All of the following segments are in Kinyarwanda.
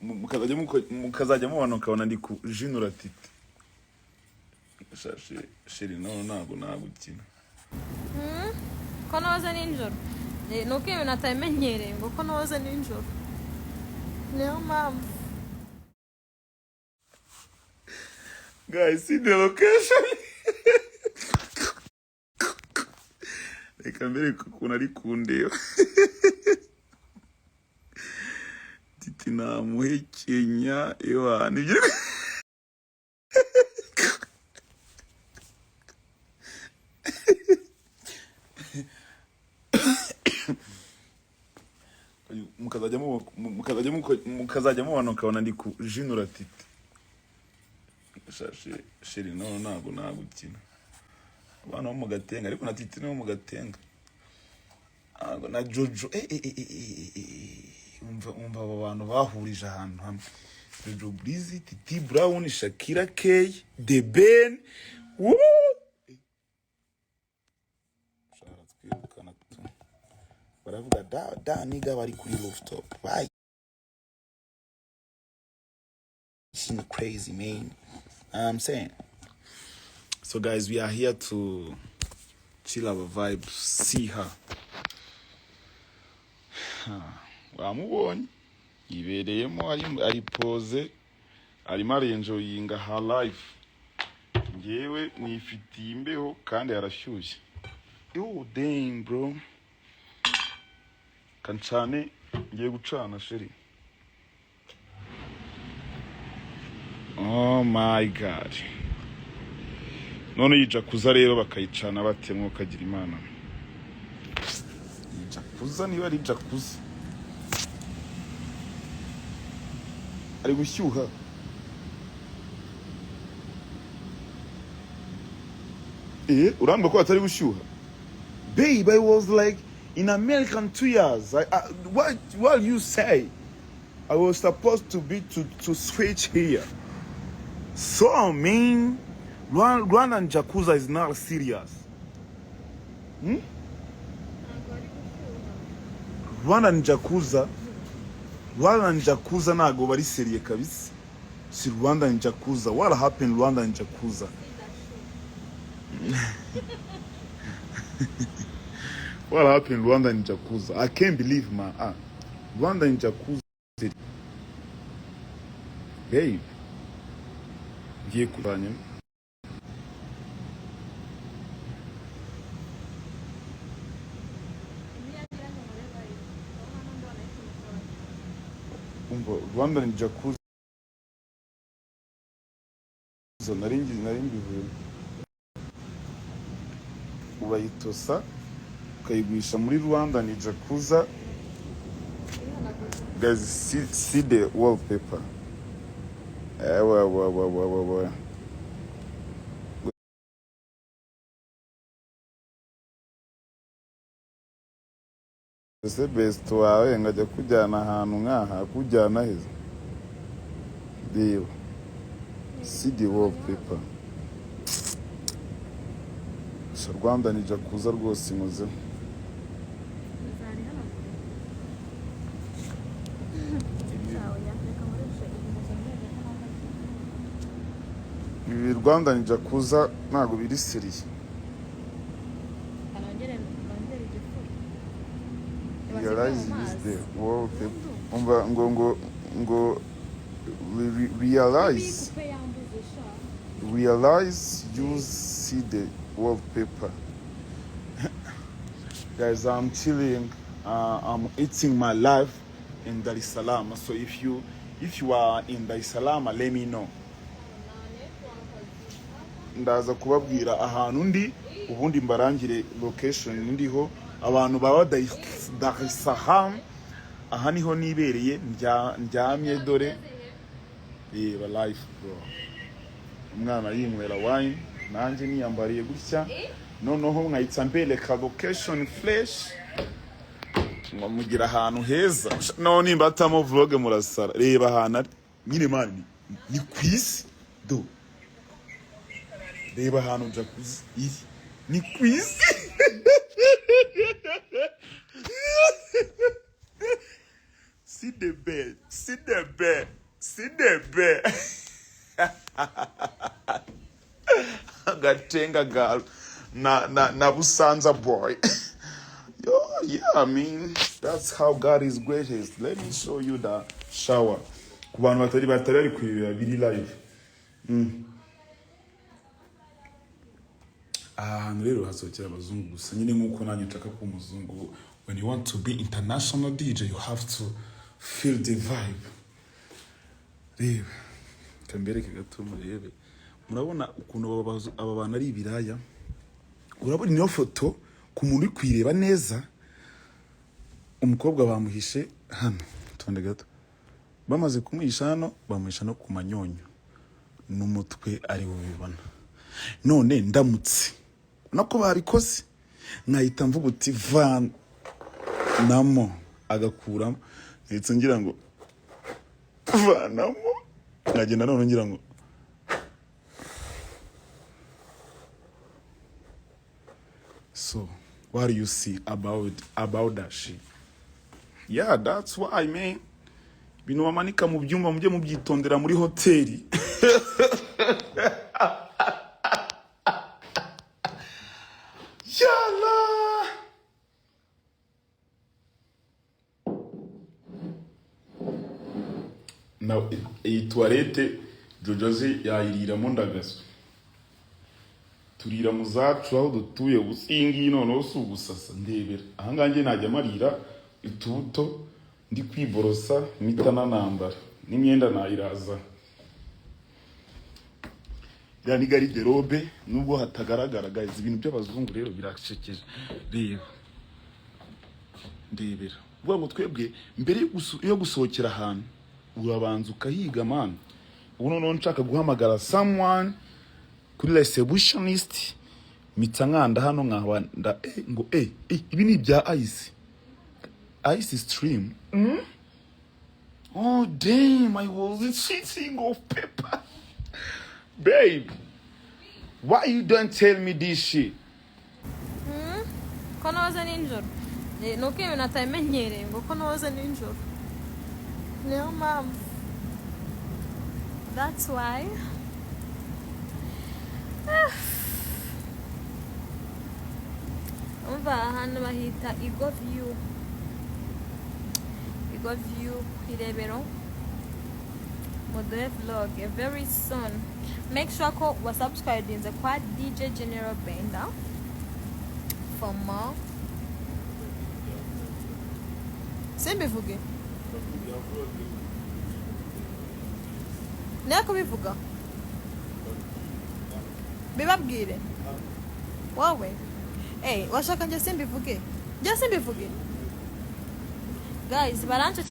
mukazajya mubona ukabona ndi ku jinura titi sheri no ntabwo nagukina ko noza ninjoro nuko ibintu atabimenyereye ngo ko noza ninjoro niyo mpamvu. Guys, see the location. Reka mbere ukuntu ari kundeba titi namuhekenya ewa nibyo mukazajya mubona ukabona ndi ku jinura titi sheri no ntabwo nagukina abana bo mu Gatenga ariko na titi no mu Gatenga na Jojo umva abo bantu bahurije ahantu hamwe Jojo Breezy, Titi Brown, Shakira K, The Ben baravuga da niga bari kuri rooftop bye. She's crazy, man. I'm saying. So guys, we are here to chill our vibes, see her. Wamubonye ibereyemo ari pose arimo arenjoyinga her life. Ngewe mwifitiye imbeho kandi arashyushye. Yo damn bro. Kancane ngiye gucana sheri. Oh my god. None yijakuza rero bakayicana batemwe kagira imana. Yijakuza niba ari jakuza. Ari gushyuha. Uramba ko atari gushyuha. Babe, I was like in America in 2 years. What you say? I was supposed to be to switch here. So I mean, Rwanda and Jakuza is not serious. Rwanda and Jakuza nago bari serious kabisa. Si Rwanda and Jakuza. What happened Rwanda and Jakuza? What happened Rwanda and Jakuza? I can't believe man. Rwanda and Jakuza. Babe. Ngiye kuranya. Rwanda and Jakuza. Naringi ubayitosa ukayigurisha muri Rwanda and Jakuza. Guys, see the wallpaper. Well. Ese best wawe ngajya kujyana ahantu nkaha kujyana heza. Deal. See the wallpaper. Rwanda ni Jakuza rwose muze. Rwanda ni Jakuza ntago biri seriye. Realize is the wallpaper. Ngo realize you see the wallpaper. Guys, I'm chilling. I'm eating my life in Dar es Salaam. So if you are in Dar es Salaam, let me know. Ndaza kubabwira ahantu ndi ubundi mbarangire location ndiho abantu baba Dar es Salaam. Aha niho nibereye ndyamye dore reba life bro. Umwana yinywera wine nanje niyambariye gutya noneho nkayitsa mbeleka location fresh mugira ahantu heza none imbatamo vlog murasara reba ahantu nyine mani ni kwisi do reba ahantu Jakuza iri ni kwisi see the bed Sidebe. Gatenga girl. Na Busanza boy. Yo, yeah, I mean, that's how God is greatest. Let me show you the shower. Ku bantu batari kwibira biri live. Rero hasokera abazungu gusa nyine nkuko nanjye nshaka ko umuzungu. When you want to be international DJ, you have to feel the vibe. Reba, kambereke gato murebe. Murabona ukuntu aba bantu ari ibiraya. Urabona niyo foto ku muntu uri kwireba neza. Umukobwa bamuhishe hano. Tonde gato. Bamaze kumwisha hano, bamuhisha no ku manyonyo. N'umutwe ari bubibona. None ndamutse. Nako babikoze. Nkahita mvuga uti van namo agakuramo. Ndetse ngira ngo vanamo. Nkagenda none ngira ngo so, what do you see about that shit? Yeah, that's why, man. Bino bamanika mu byumba mujye mubyitondera muri hoteli. Yalla. Now, iyi toilette Jojozi yayiriramo ndagaso. Turira muzacu aho dutuye busingi none so ubusasa ndebera. Ahangange najya marira itubuto ndi kwiborosa mitana nambara n'imyenda nayiraza. Yani gari de robe nubwo hatagaragara guys ibintu by'abazungu rero birashekeje. Reba. Ndebera. Vuga ngo twebwe mbere yo gusohokera ahantu urabanza ukahiga man. Ubu none nshaka guhamagara someone kuri receptionist mitankanda hano nkabanda ngo ibi ni bya ice stream. Oh damn, I was cheating of paper. Babe, why you don't tell me this shit? Kono waza ninjoro. Nuko ibintu atamenyereye ngo kono waza ninjoro. Niyo mpamvu. That's why. Umva hano bahita Igo View irebero Model Vlog very soon. Make sure ko wa subscribe in the quad DJ General Benda for more. Sembe vuge. Nako bivuga. Bibabwire. Wawe. Washaka nje simbivuge. Nje simbivuge. Guys, barancho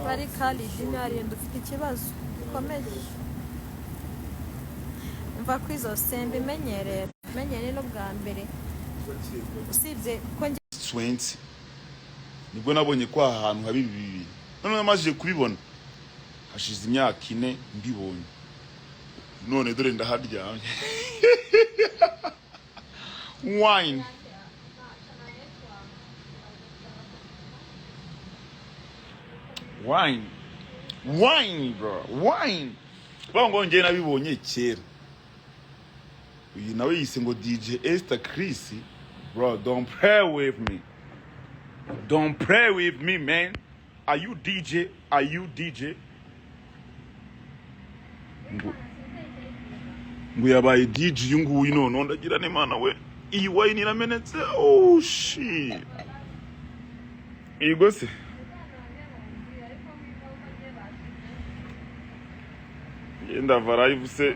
bari kali dinari ndufite ikibazo gikomeye. Mva kwizo sembe menyerere no bwa mbere. Usibye ko 20 nibwo nabonye kwa ahantu habi bibi. None namaje kubibona hashize imyaka 4 mbibonye. None dore ndaharyamye. Wine bro, wine. Bango nje nabibonye kera. Uyu nawe yise ngo DJ Esther Chris. Bro, don't play with me. Don't play with me, man. Are you DJ? Ngo yabaye DJ yunguyu none ndagira ne mana we. Iyi wine iramenetse. Oh shit. Igose. Yenda varive se.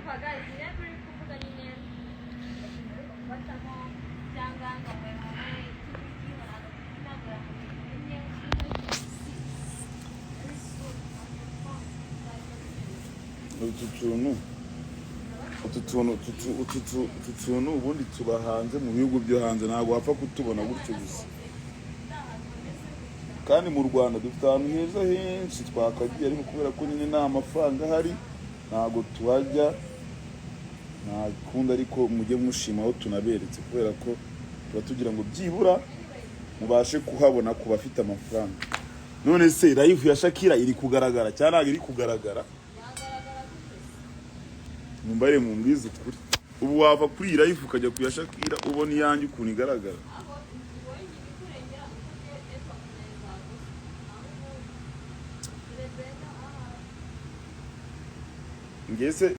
utuntu ubundi tuba hanze mu bihugu byo hanze ntabwo wapfa kutubona gutyo gusa. Kandi mu Rwanda dufite ahantu heza henshi twakagiye ariko kubera ko nyine nta mafaranga hari ntabwo tuhajya. ntakunda ariko mujye mushima aho tunaberetse kubera ko tuba tugira ngo byibura mubashe kuhabona ku bafite amafaranga. None se live ya Shakira iri kugaragara cyangwa iri kugaragara? Mumbare mumbwize ukuri. Ubu wava kuri iyi live ukajya ku ya Shakira ubona iyanjye ukuntu igaragara. Ngese